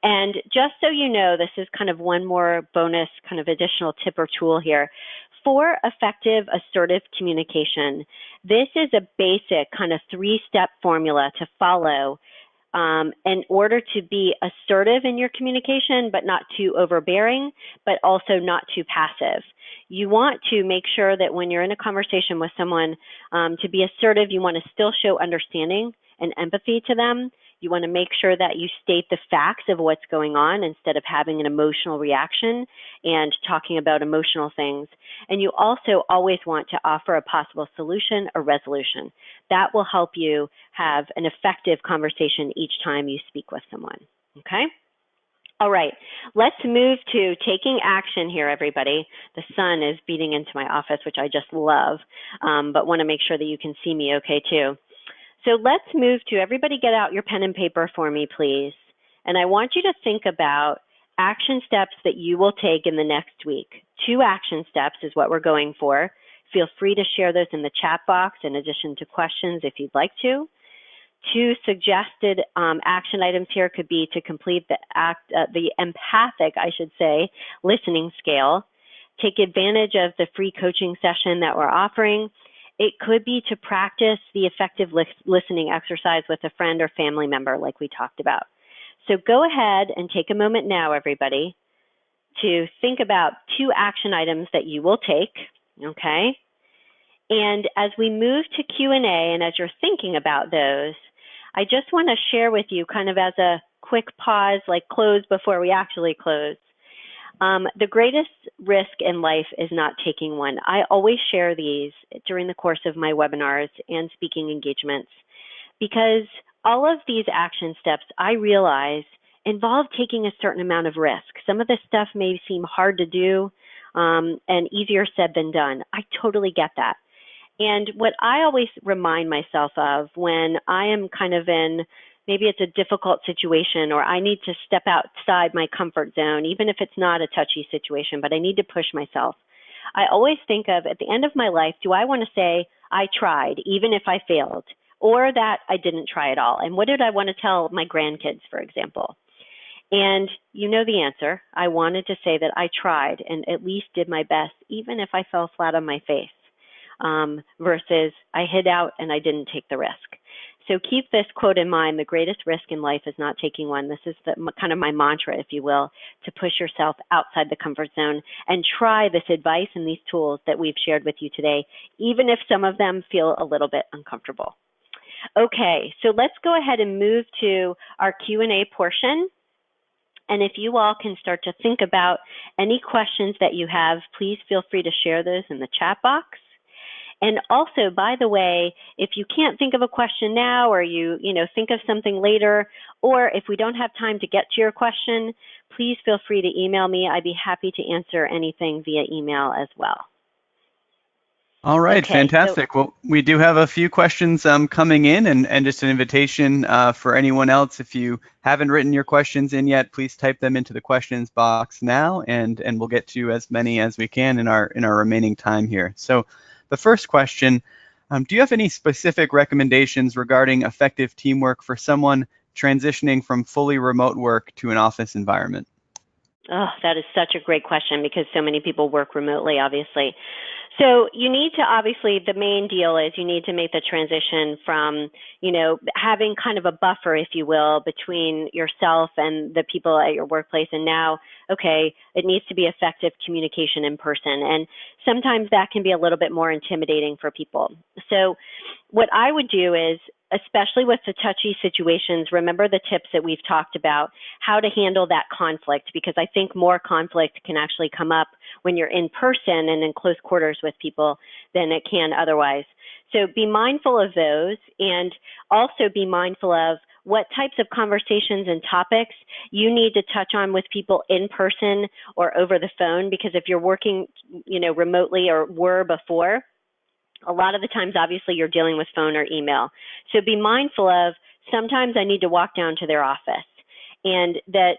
And just so you know, this is kind of one more bonus kind of additional tip or tool here. For effective assertive communication, this is a basic kind of 3-step formula to follow in order to be assertive in your communication, but not too overbearing, but also not too passive. You want to make sure that when you're in a conversation with someone, to be assertive, you want to still show understanding and empathy to them. You want to make sure that you state the facts of what's going on instead of having an emotional reaction and talking about emotional things. And you also always want to offer a possible solution or resolution. That will help you have an effective conversation each time you speak with someone, okay? All right, let's move to taking action here, everybody. The sun is beating into my office, which I just love, but want to make sure that you can see me okay too. So let's move to, everybody get out your pen and paper for me, please. And I want you to think about action steps that you will take in the next week. 2 action steps is what we're going for. Feel free to share those in the chat box in addition to questions if you'd like to. 2 suggested action items here could be to complete the empathic, I should say, listening scale. Take advantage of the free coaching session that we're offering. It could be to practice the effective listening exercise with a friend or family member like we talked about. So go ahead and take a moment now, everybody, to think about 2 action items that you will take, okay? And as we move to Q&A and as you're thinking about those, I just want to share with you kind of as a quick pause, like close before we actually close. The greatest risk in life is not taking one. I always share these during the course of my webinars and speaking engagements because all of these action steps, I realize, involve taking a certain amount of risk. Some of this stuff may seem hard to do and easier said than done. I totally get that. And what I always remind myself of when I am kind of in maybe it's a difficult situation, or I need to step outside my comfort zone, even if it's not a touchy situation, but I need to push myself. I always think of, at the end of my life, do I want to say I tried, even if I failed, or that I didn't try at all? And what did I want to tell my grandkids, for example? And you know the answer. I wanted to say that I tried and at least did my best, even if I fell flat on my face, versus I hid out and I didn't take the risk. So keep this quote in mind: the greatest risk in life is not taking one. This is kind of my mantra, if you will, to push yourself outside the comfort zone and try this advice and these tools that we've shared with you today, even if some of them feel a little bit uncomfortable. Okay, so let's go ahead and move to our Q&A portion. And if you all can start to think about any questions that you have, please feel free to share those in the chat box. And also, by the way, if you can't think of a question now, or you think of something later, or if we don't have time to get to your question, please feel free to email me. I'd be happy to answer anything via email as well. All right, Okay, fantastic. Well, we do have a few questions coming in, and just an invitation for anyone else. If you haven't written your questions in yet, please type them into the questions box now, and we'll get to as many as we can in our remaining time here. So, the first question: do you have any specific recommendations regarding effective teamwork for someone transitioning from fully remote work to an office environment? Oh, that is such a great question, because so many people work remotely, obviously. So you need to, obviously, the main deal is you need to make the transition from, having kind of a buffer, if you will, between yourself and the people at your workplace. And now, okay, it needs to be effective communication in person. And sometimes that can be a little bit more intimidating for people. So what I would do is, especially with the touchy situations, remember the tips that we've talked about, how to handle that conflict, because I think more conflict can actually come up when you're in person and in close quarters with people than it can otherwise. So be mindful of those, and also be mindful of what types of conversations and topics you need to touch on with people in person or over the phone, because if you're working, remotely, or were before, a lot of the times, obviously, you're dealing with phone or email. So be mindful of, sometimes I need to walk down to their office, and that,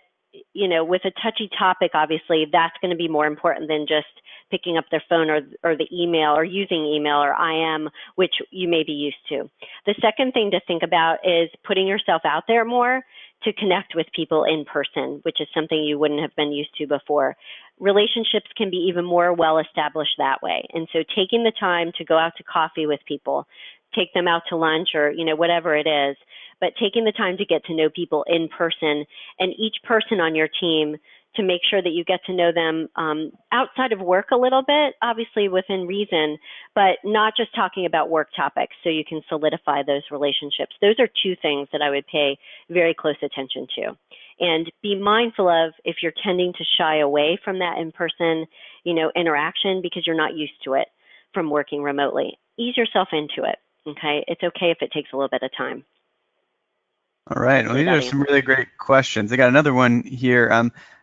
with a touchy topic, obviously, that's going to be more important than just picking up their phone or the email, or using email or IM, which you may be used to. The second thing to think about is putting yourself out there more to connect with people in person, which is something you wouldn't have been used to before. Relationships can be even more well established that way. And so taking the time to go out to coffee with people, take them out to lunch, or whatever it is, but taking the time to get to know people in person, and each person on your team, to make sure that you get to know them outside of work a little bit, obviously within reason, but not just talking about work topics, so you can solidify those relationships. Those are two things that I would pay very close attention to. And be mindful of, if you're tending to shy away from that in-person, interaction because you're not used to it from working remotely, ease yourself into it, okay? It's okay if it takes a little bit of time. All right. Well, these are some really great questions. I got another one here.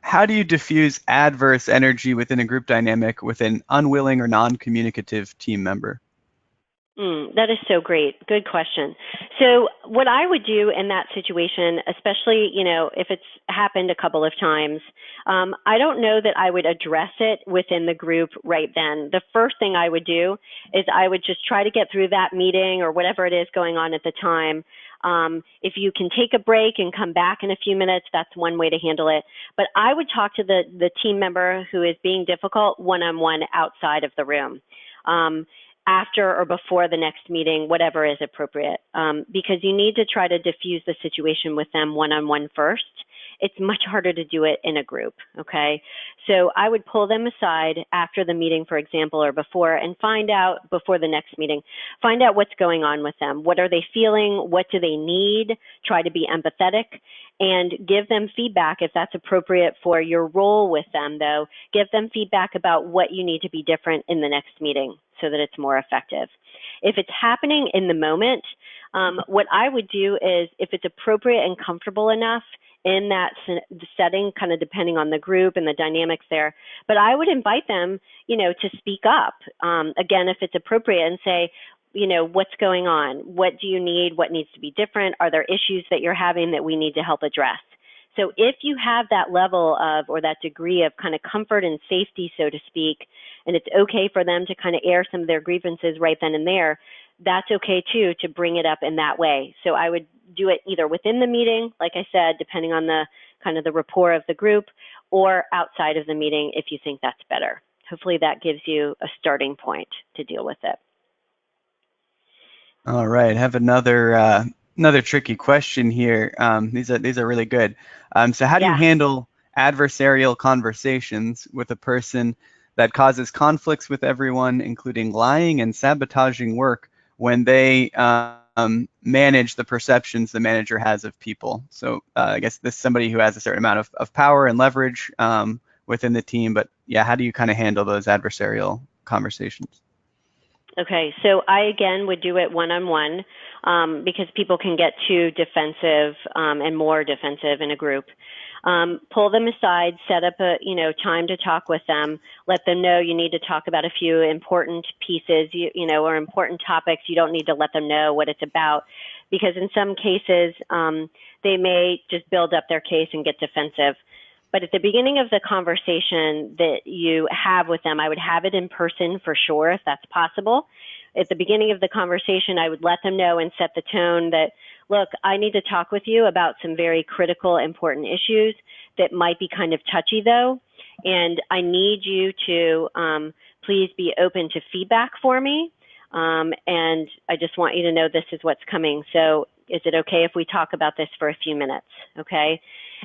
How do you diffuse adverse energy within a group dynamic with an unwilling or non-communicative team member? That is so great. Good question. So what I would do in that situation, especially, if it's happened a couple of times, I don't know that I would address it within the group right then. The first thing I would do is I would just try to get through that meeting or whatever it is going on at the time. If you can take a break and come back in a few minutes, that's one way to handle it. But I would talk to the team member who is being difficult one-on-one outside of the room. After or before the next meeting, whatever is appropriate, because you need to try to diffuse the situation with them one-on-one first. It's much harder to do it in a group, okay? So I would pull them aside after the meeting, for example, or before, and find out, before the next meeting, find out what's going on with them. What are they feeling? What do they need? Try to be empathetic and give them feedback if that's appropriate for your role with them, though. Give them feedback about what you need to be different in the next meeting so that it's more effective. If it's happening in the moment, what I would do is, if it's appropriate and comfortable enough in that setting, kind of depending on the group and the dynamics there, but I would invite them, to speak up, again, if it's appropriate, and say, what's going on? What do you need? What needs to be different? Are there issues that you're having that we need to help address? So if you have that level of, or that degree of kind of comfort and safety, so to speak, and it's okay for them to kind of air some of their grievances right then and there, that's okay too, to bring it up in that way. So I would do it either within the meeting, like I said, depending on the kind of the rapport of the group, or outside of the meeting if you think that's better. Hopefully that gives you a starting point to deal with it. All right, I have another tricky question here. These are really good. So how do you Yeah. handle adversarial conversations with a person that causes conflicts with everyone, including lying and sabotaging work when they manage the perceptions the manager has of people? So I guess this is somebody who has a certain amount of power and leverage within the team, but yeah, how do you kind of handle those adversarial conversations? Okay, so I again would do it one-on-one because people can get too defensive and more defensive in a group. Pull them aside, set up a time to talk with them. Let them know you need to talk about a few important pieces, or important topics. You don't need to let them know what it's about, because in some cases they may just build up their case and get defensive. But at the beginning of the conversation that you have with them, I would have it in person for sure, if that's possible. At the beginning of the conversation, I would let them know and set the tone that, look, I need to talk with you about some very critical, important issues that might be kind of touchy, though. And I need you to please be open to feedback for me. And I just want you to know this is what's coming. So is it okay if we talk about this for a few minutes? Okay.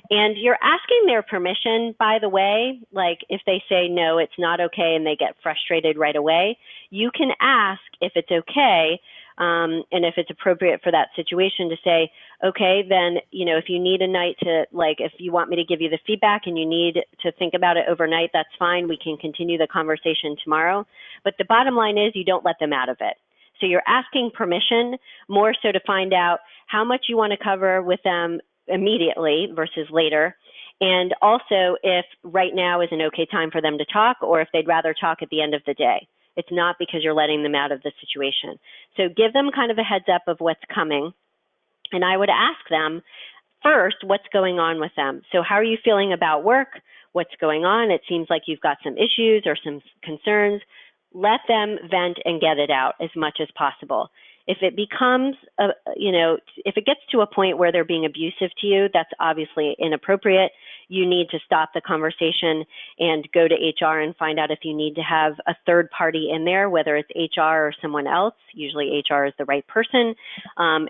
And you're asking their permission, by the way. Like if they say, no, it's not okay, and they get frustrated right away, you can ask if it's okay, and if it's appropriate for that situation to say, okay, then, if you need a night to, if you want me to give you the feedback and you need to think about it overnight, that's fine. We can continue the conversation tomorrow. But the bottom line is you don't let them out of it. So you're asking permission more so to find out how much you want to cover with them immediately versus later, and also if right now is an okay time for them to talk, or if they'd rather talk at the end of the day. It's not because you're letting them out of the situation. So give them kind of a heads up of what's coming, and I would ask them first what's going on with them. So how are you feeling about work? What's going on? It seems like you've got some issues or some concerns. Let them vent and get it out as much as possible. If it becomes, if it gets to a point where they're being abusive to you, that's obviously inappropriate. You need to stop the conversation and go to HR and find out if you need to have a third party in there, whether it's HR or someone else. Usually HR is the right person.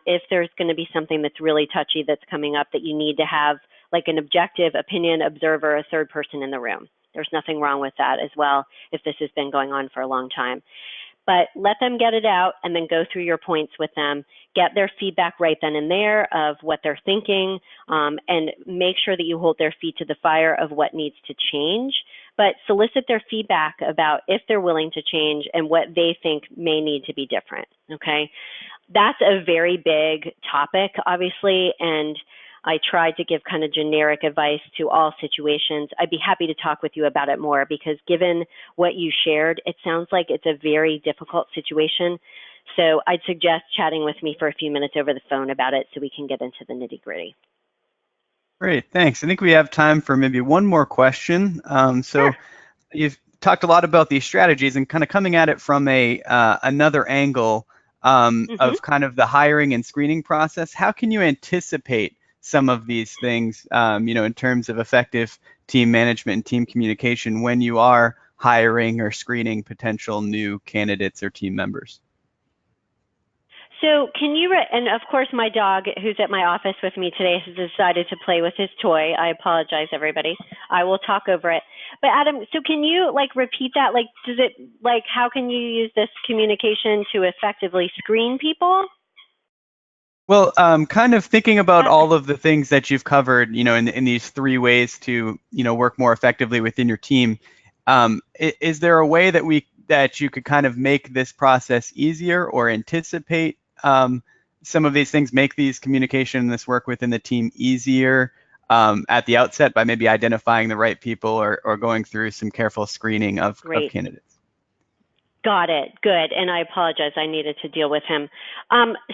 If there's going to be something that's really touchy that's coming up that you need to have like an objective opinion observer, a third person in the room. There's nothing wrong with that as well if this has been going on for a long time. But let them get it out and then go through your points with them, get their feedback right then and there of what they're thinking, and make sure that you hold their feet to the fire of what needs to change, but solicit their feedback about if they're willing to change and what they think may need to be different, okay? That's a very big topic, obviously, and I tried to give kind of generic advice to all situations. I'd be happy to talk with you about it more because given what you shared, it sounds like it's a very difficult situation. So I'd suggest chatting with me for a few minutes over the phone about it so we can get into the nitty-gritty. Great, thanks. I think we have time for maybe one more question. Sure. You've talked a lot about these strategies and kind of coming at it from another angle of kind of the hiring and screening process. How can you anticipate some of these things, in terms of effective team management and team communication when you are hiring or screening potential new candidates or team members? So can you, and of course my dog who's at my office with me today has decided to play with his toy. I apologize, everybody. I will talk over it. But Adam, so can you repeat that? How can you use this communication to effectively screen people? Well, kind of thinking about all of the things that you've covered, in these three ways to, work more effectively within your team. Is there a way that you could kind of make this process easier or anticipate some of these things, make these communication and this work within the team easier at the outset by maybe identifying the right people or going through some careful screening of Great. candidates? Got it. Good. And I apologize. I needed to deal with him.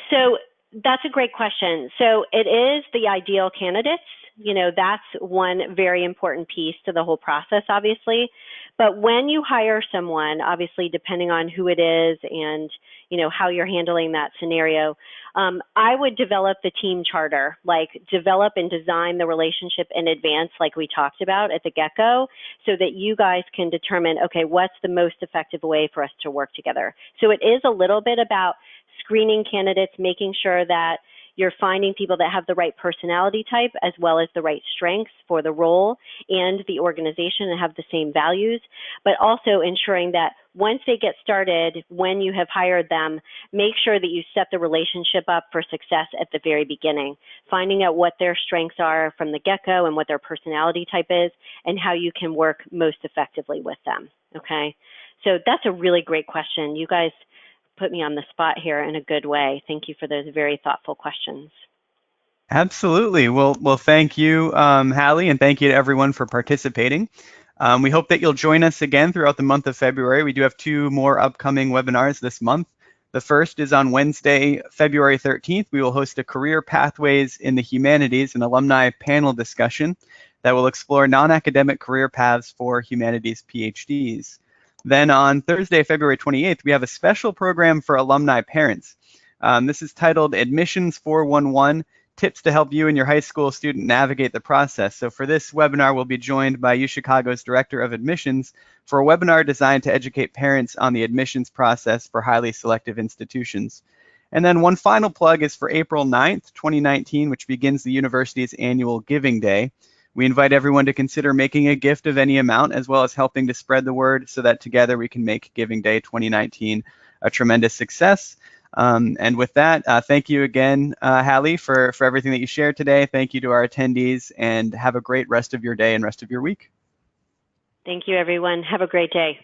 So that's a great question. So it is the ideal candidates. You know, that's one very important piece to the whole process, obviously. But when you hire someone, obviously, depending on who it is and, you know, how you're handling that scenario, I would develop the team charter, like develop and design the relationship in advance, like we talked about at the get-go, so that you guys can determine, okay, what's the most effective way for us to work together. So it is a little bit about screening candidates, making sure that you're finding people that have the right personality type as well as the right strengths for the role and the organization and have the same values, but also ensuring that once they get started, when you have hired them, make sure that you set the relationship up for success at the very beginning, finding out what their strengths are from the get-go and what their personality type is and how you can work most effectively with them, okay? So that's a really great question. You guys put me on the spot here in a good way. Thank you for those very thoughtful questions. Absolutely. Well, thank you, Hallie, and thank you to everyone for participating. We hope that you'll join us again throughout the month of February. We do have 2 more upcoming webinars this month. The first is on Wednesday, February 13th. We will host a Career Pathways in the Humanities and Alumni panel discussion that will explore non-academic career paths for humanities PhDs. Then on Thursday, February 28th, we have a special program for alumni parents. This is titled Admissions 411, Tips to Help You and Your High School Student Navigate the Process. So for this webinar, we'll be joined by UChicago's Director of Admissions for a webinar designed to educate parents on the admissions process for highly selective institutions. And then one final plug is for April 9th, 2019, which begins the university's annual Giving Day. We invite everyone to consider making a gift of any amount, as well as helping to spread the word so that together we can make Giving Day 2019 a tremendous success. And with that, thank you again, Hallie, for everything that you shared today. Thank you to our attendees, and have a great rest of your day and rest of your week. Thank you, everyone. Have a great day.